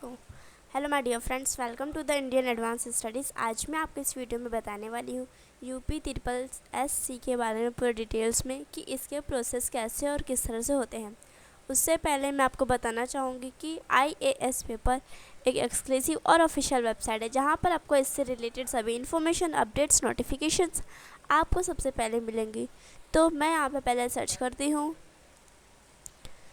So hello my dear friends, welcome to the Indian advance studies. आज मैं आपको इस वीडियो में बताने वाली हूँ यूपी ट्रिपल एस सी के बारे में पूरे डिटेल्स में कि इसके प्रोसेस कैसे और किस तरह से होते हैं। उससे पहले मैं आपको बताना चाहूँगी कि IAS पेपर एक एक्सक्लूसिव और ऑफिशियल वेबसाइट है जहाँ पर आपको इससे रिलेटेड सभी इन्फॉर्मेशन, अपडेट्स, नोटिफिकेशंस आपको सबसे पहले मिलेंगी। तो मैं यहाँ पर पहले सर्च करती हूँ।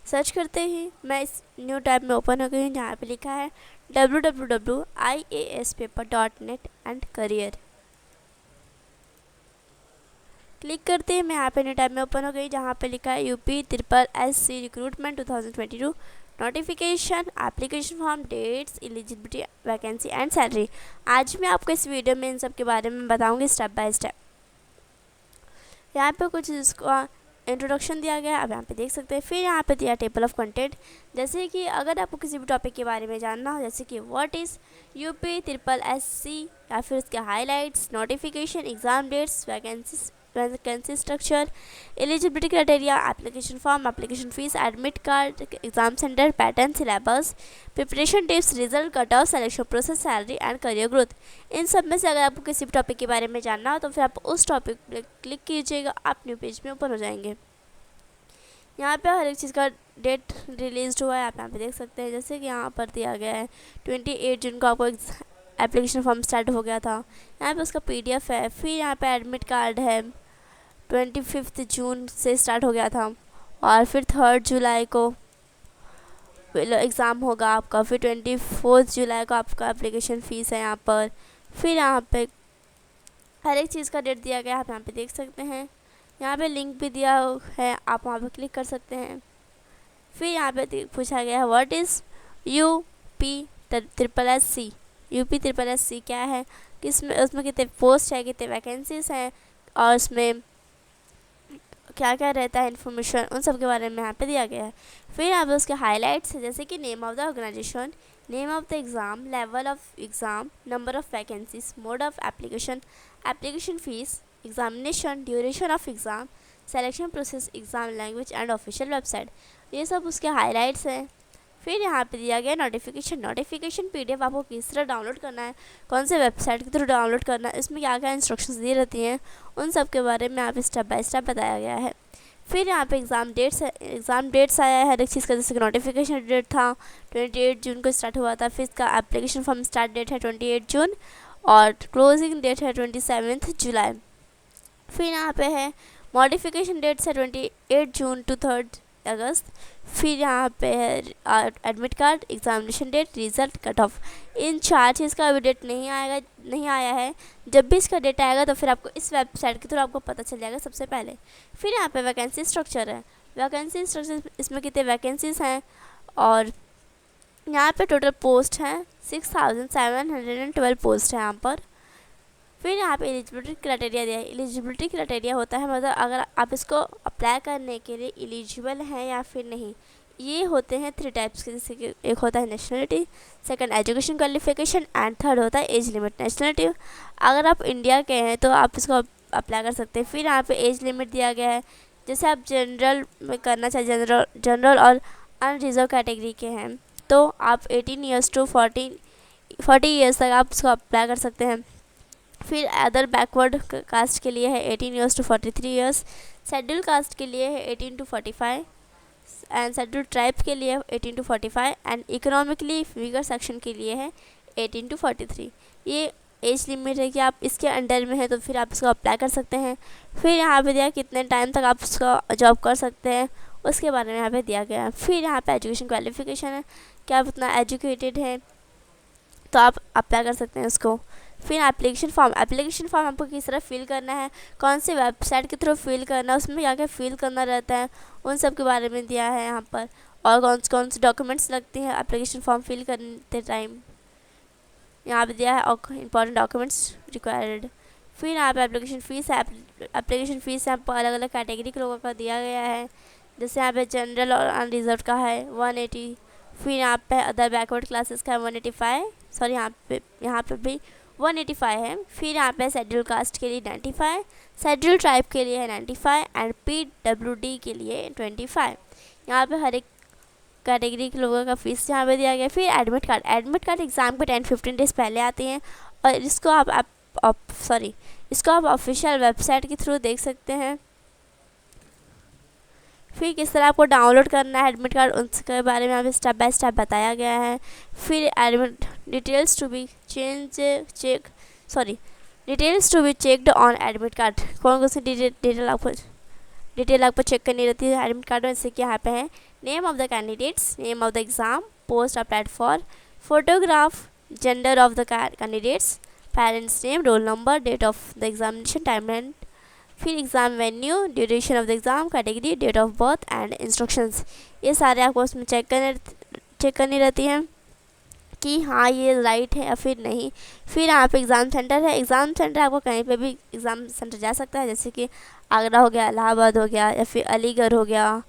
सर्च करते ही मैं इस न्यू टैब में ओपन हो गई हूँ जहाँ पे लिखा है www.iaspaper.net एंड करियर। क्लिक करते ही मैं यहाँ पे न्यू टैब में ओपन हो गई जहाँ पे लिखा है UP triple S C recruitment 2022 notification, application form, dates, eligibility, vacancy and salary. आज मैं आपको इस वीडियो में इन सब के बारे में बताऊँगी स्टेप बाय स्टेप। यहाँ पे कुछ इसका इंट्रोडक्शन दिया गया है, आप यहाँ पे देख सकते हैं। फिर यहाँ पे दिया टेबल ऑफ कंटेंट, जैसे कि अगर आपको किसी भी टॉपिक के बारे में जानना हो, जैसे कि what is UP triple S C, या फिर उसके highlights, notification, exam dates, vacancy structure, eligibility criteria, application form, application fees, admit card, exam centre, pattern, syllabus, preparation tips, result, cut off, selection process, salary and career growth. इन सब में से अगर आपको किसी भी टॉपिक के बारे में जानना हो तो फिर आप उस टॉपिक पर क्लिक कीजिएगा, आप न्यू पेज में ओपन हो जाएंगे। यहाँ पे हर एक चीज़ का डेट रिलीज हुआ है, आप यहाँ पे देख सकते हैं। जैसे कि यहाँ पर दिया गया है 28 जून को आपको एप्लीकेशन फॉर्म स्टार्ट हो गया था। यहाँ पे उसका PDF है। फिर यहाँ पे एडमिट कार्ड है, 25 जून से स्टार्ट हो गया था। और फिर 3 जुलाई को एग्ज़ाम होगा आपका। फिर 24 जुलाई को आपका एप्लीकेशन फ़ीस है यहाँ पर। फिर यहाँ पे हर एक चीज़ का डेट दिया गया है, आप यहाँ पे देख सकते हैं। यहाँ पे लिंक भी दिया है, आप वहाँ पे क्लिक कर सकते हैं। फिर यहाँ पे पूछा गया है what is UP triple S C. UP triple S C क्या है, किसमें उसमें कितने पोस्ट है, कितने वैकेंसीज हैं, और उसमें क्या क्या रहता है इन्फॉर्मेशन, उन सब के बारे में यहाँ पे दिया गया है। फिर यहाँ पे उसके हाइलाइट्स है, जैसे कि name of the organisation, name of the exam, level of exam, number of vacancies, mode of application, application fees, examination, duration of exam, selection process, exam language and official website. ये सब उसके highlights हैं। फिर यहाँ पे दिया गया notification PDF आपको किस तरह डाउनलोड करना है, कौन से वेबसाइट के थ्रू डाउनलोड करना है, इसमें क्या क्या इंस्ट्रक्शंस दी रहती हैं, उन सब के बारे में यहाँ पे स्टेप बाय स्टेप बताया गया है। फिर यहाँ पे एग्ज़ाम डेट्स आया है हर एक चीज़ का। जैसे कि नोटिफिकेशन डेट था 28 जून को स्टार्ट हुआ था। फिर इसका एप्लीकेशन फॉर्म स्टार्ट डेट है 28 जून और क्लोजिंग डेट है 27 जुलाई। फिर यहाँ पे है मॉडिफिकेशन डेट्स है 28 जून टू 3 अगस्त। फिर यहाँ पे है admit card, examination date, result, cut off. इन 4 चीज़ का अभी डेट नहीं आया है। जब भी इसका डेट आएगा तो फिर आपको इस वेबसाइट के थ्रू आपको पता चल जाएगा सबसे पहले। फिर यहाँ पे वैकेंसी स्ट्रक्चर है। वैकेंसी स्ट्रक्चर इसमें कितने वैकेंसीज हैं, और यहाँ पे टोटल पोस्ट हैं 6712 पोस्ट है यहाँ पर। फिर यहाँ पे एलिजिबिलिटी क्राइटेरिया दिया है। एलिजिबिलिटी क्राइटेरिया होता है मतलब अगर आप इसको अप्लाई करने के लिए एलिजिबल हैं या फिर नहीं। ये होते हैं 3 टाइप्स के, जैसे कि एक होता है nationality, second education qualification and third होता है एज लिमिट। नेशनलिटी अगर आप इंडिया के हैं तो आप इसको अप्लाई कर सकते हैं। फिर यहाँ पे एज लिमिट दिया गया है, जैसे आप जनरल में करना चाहिए, जनरल और अनरिजर्व कैटेगरी के हैं तो आप 18 ईयर्स टू 40 ईयर्स तक आप इसको अप्लाई कर सकते हैं। फिर अदर बैकवर्ड कास्ट के लिए है 18 years to 43 years, schedule caste के लिए है 18 टू 45 एंड शेड्यूल ट्राइब के लिए 18 to 45 and economically weaker section के लिए है 18 टू 43। ये एज लिमिट है कि आप इसके अंडर में हैं तो फिर आप इसको अप्लाई कर सकते हैं। फिर यहाँ पे दिया कितने टाइम तक आप इसको जॉब कर सकते हैं, उसके बारे में यहाँ पे दिया गया है। फिर यहाँ पे एजुकेशन क्वालिफिकेशन है कि आप उतना एजुकेटेड हैं तो आप अप्लाई कर सकते हैं इसको। फिर एप्लीकेशन फॉर्म आपको किस तरह फिल करना है, कौन से वेबसाइट के थ्रू फिल करना है, उसमें क्या क्या फिल करना रहता है, उन सब के बारे में दिया है यहाँ पर। और कौन से डॉक्यूमेंट्स लगते हैं एप्लीकेशन फॉर्म फिल करते टाइम, यहाँ पे दिया है और इंपॉर्टेंट डॉक्यूमेंट्स रिक्वायर्ड। फिर यहाँ पे एप्लीकेशन फ़ीस यहाँ पर अलग अलग कैटेगरी के लोगों का दिया गया है। जैसे यहाँ पे जनरल और अनरिजर्व का है 180। फिर यहाँ पे अदर बैकवर्ड क्लासेस का है 185, सॉरी यहाँ पे भी 185 है। फिर यहाँ पे शेड्यूल कास्ट के लिए 95, शेड्यूल ट्राइब के लिए है 95 एंड PWD के लिए 25। यहाँ पे हर एक कैटेगरी के लोगों का फीस यहाँ पे दिया गया है। फिर एडमिट कार्ड एग्ज़ाम के 10-15 डेज़ पहले आती हैं और इसको इसको आप ऑफिशियल वेबसाइट के थ्रू देख सकते हैं। फिर किस तरह आपको डाउनलोड करना है एडमिट कार्ड, उसके बारे में अभी स्टेप बाय स्टेप बताया गया है। फिर admit details to be checked on admit card, कौन कौन सी डिटेल आपको चेक करनी रहती है एडमिट कार्ड में, जैसे कि यहाँ पे है name of the candidates, name of the exam, post applied for, photograph, gender of the candidates, parents name, roll number, date of the examination, timeline, फिर exam venue, duration of the exam, category, date of birth and instructions. ये सारे आपको उसमें check करनी रहती हैं कि हाँ ये राइट है या फिर नहीं। फिर यहाँ पे एग्ज़ाम सेंटर है, एग्ज़ाम सेंटर आपको कहीं पे भी एग्ज़ाम सेंटर जा सकता है, जैसे कि आगरा हो गया, इलाहाबाद हो गया, या फिर अलीगढ़ हो गया,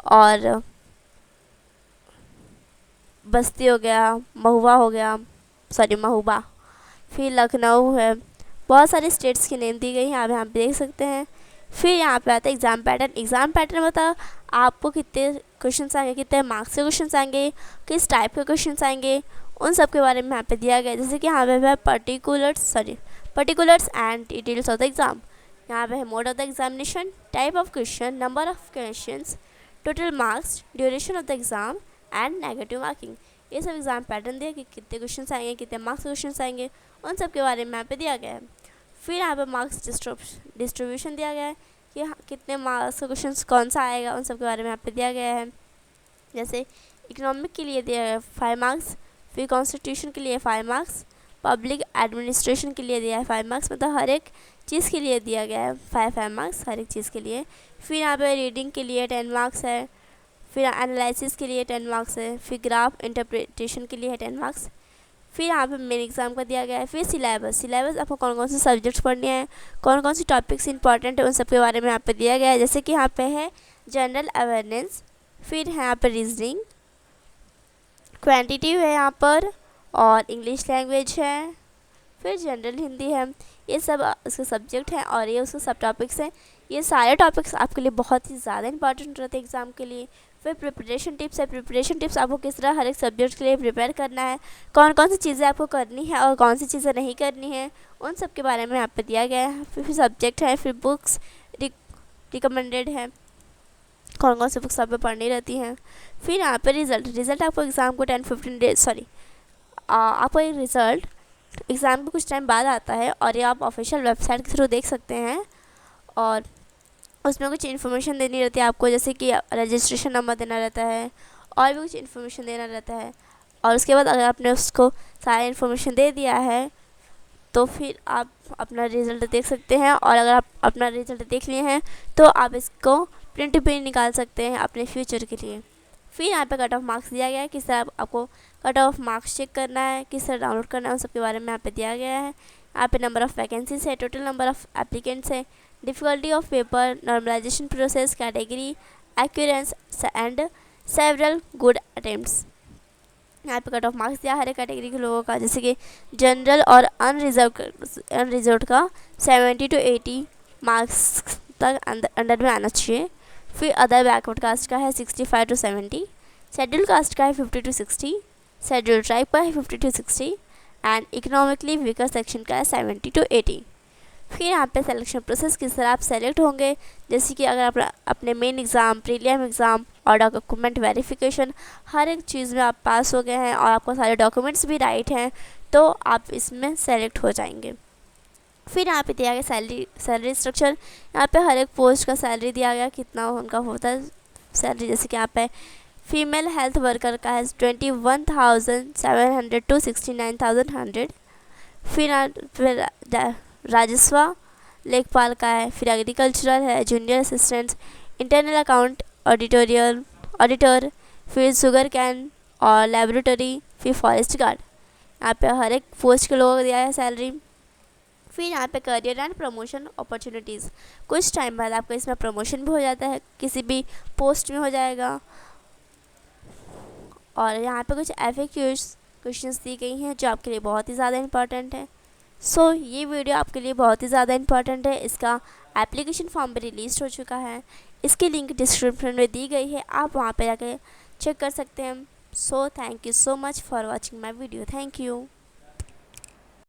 और बस्ती हो गया, महुबा, फिर लखनऊ है। बहुत सारे स्टेट्स के नेम दी गई हैं, आप यहाँ पे देख सकते हैं। फिर यहाँ पे आता है एग्ज़ाम पैटर्न मतलब आपको कितने क्वेश्चंस आएंगे, कितने मार्क्स के क्वेश्चंस आएंगे, किस टाइप के क्वेश्चंस आएंगे, उन सब के बारे में यहाँ पे दिया गया है। जैसे कि यहाँ पे है particulars and details of the exam. यहाँ पे है mode of the examination, type of question, number of questions, total marks, duration of the exam and negative marking. ये सब एग्ज़ाम पैटर्न दिया कि कितने क्वेश्चन आएंगे, कितने मार्क्स के क्वेश्चन आएंगे, उन सब के बारे में यहाँ पे दिया गया है। फिर यहाँ पे मार्क्स डिस्ट्रीब्यूशन दिया गया है कि कितने मार्क्स का क्वेश्चन कौन सा आएगा, उन सब के बारे में यहाँ पे दिया गया है। जैसे इकोनॉमिक के लिए दिया है 5 मार्क्स, फिर कॉन्स्टिट्यूशन के लिए 5 मार्क्स, पब्लिक एडमिनिस्ट्रेशन के लिए दिया है 5 मार्क्स, मतलब हर एक चीज़ के लिए दिया गया है 5 मार्क्स हर एक चीज़ के लिए। फिर यहाँ पे रीडिंग के लिए 10 मार्क्स है, फिर एनालिसिस के लिए 10 मार्क्स है, फिर ग्राफ इंटरप्रिटेशन के लिए है 10 मार्क्स। फिर यहाँ पे मेन एग्ज़ाम का दिया गया है। फिर सिलेबस आपको कौन कौन से सब्जेक्ट्स पढ़ने हैं, कौन कौन सी टॉपिक्स इंपॉर्टेंट है, उन सब के बारे में यहाँ पे दिया गया है। जैसे कि यहाँ पे है जनरल अवेयरनेस, फिर है यहाँ पर रीजनिंग, क्वांटिटिव है यहाँ पर, और इंग्लिश लैंग्वेज है, फिर जनरल हिंदी है। ये सब उसके सब्जेक्ट हैं और ये उसके सब टॉपिक्स हैं। ये सारे टॉपिक्स आपके लिए बहुत ही ज़्यादा इंपॉर्टेंट रहते हैं एग्ज़ाम के लिए। फिर प्रिपरेशन टिप्स आपको किस तरह हर एक सब्जेक्ट के लिए प्रिपेयर करना है, कौन कौन सी चीज़ें आपको करनी है और कौन सी चीज़ें नहीं करनी है, उन सब के बारे में यहाँ पे दिया गया है। फिर सब्जेक्ट है, फिर बुक्स रिकमेंडेड है, कौन कौन सी बुक्स आप पे पढ़नी रहती हैं। फिर यहाँ पे रिज़ल्ट आपको एग्ज़ाम को 10-15 डेज आपको एक रिज़ल्ट एग्ज़ाम के कुछ टाइम बाद आता है और ये आप ऑफिशियल वेबसाइट के थ्रू देख सकते हैं। और उसमें कुछ इन्फॉर्मेशन देनी रहती है आपको, जैसे कि रजिस्ट्रेशन नंबर देना रहता है और भी कुछ इन्फॉर्मेशन देना रहता है। और उसके बाद अगर आपने उसको सारा इन्फॉर्मेशन दे दिया है तो फिर आप अपना रिज़ल्ट देख सकते हैं। और अगर आप अपना रिज़ल्ट देख लिए हैं तो आप इसको प्रिंट भी निकाल सकते हैं अपने फ्यूचर के लिए। फिर यहाँ पे कट ऑफ मार्क्स दिया गया है, किस तरह आपको कट ऑफ मार्क्स चेक करना है, किस तरह डाउनलोड करना है, उन सब के बारे में यहाँ पे दिया गया है। यहाँ पे नंबर ऑफ़ वैकेंसीज है, टोटल नंबर ऑफ़ एप्लीकेंट्स है, difficulty of paper, normalisation process, category, accuracy and several good attempts. यहाँ पे कट ऑफ मार्क्स दिया हर एक कैटेगरी के लोगों का, जैसे कि जनरल और अनरिजर्व का 70 to 80 मार्क्स तक अंडर में आना चाहिए। फिर अदर बैकवर्ड कास्ट का है 65 to 70, शेड्यूल कास्ट का है 50 to 60, शेड्यूल ट्राइब का है 50 to 60 and economically weaker section का है 70 to 80। फिर यहाँ पे सिलेक्शन प्रोसेस किस तरह आप सेलेक्ट होंगे, जैसे कि अगर आप अपने मेन एग्ज़ाम, प्रीलिम एग्ज़ाम और डॉक्यूमेंट वेरिफिकेशन हर एक चीज़ में आप पास हो गए हैं और आपको सारे डॉक्यूमेंट्स भी राइट हैं तो आप इसमें सेलेक्ट हो जाएंगे। फिर यहाँ पे दिया गया सैलरी स्ट्रक्चर, यहाँ पे हर एक पोस्ट का सैलरी दिया गया कितना उनका होता है सैलरी। जैसे कि यहाँ पे फीमेल हेल्थ वर्कर का है 21,700 to 69,100। फिर राजस्व लेखपाल का है, फिर एग्रीकल्चरल है, junior assistant, internal account auditor, फिर शुगर कैन और लेबोरेटरी, फिर फॉरेस्ट गार्ड। यहाँ पे हर एक पोस्ट के लोगों को दिया है सैलरी। फिर यहाँ पे करियर एंड प्रमोशन अपॉर्चुनिटीज़, कुछ टाइम बाद आपको इसमें प्रमोशन भी हो जाता है, किसी भी पोस्ट में हो जाएगा। और यहाँ पे कुछ क्वेश्चंस दी गई हैं जो आपके लिए बहुत ही ज़्यादा इंपॉर्टेंट है। सो ये वीडियो आपके लिए बहुत ही ज़्यादा इंपॉर्टेंट है। इसका एप्लीकेशन फॉर्म भी रिलीज़ हो चुका है, इसकी लिंक डिस्क्रिप्शन में दी गई है, आप वहाँ पे जाके चेक कर सकते हैं। So thank you so much for watching my video. Thank you.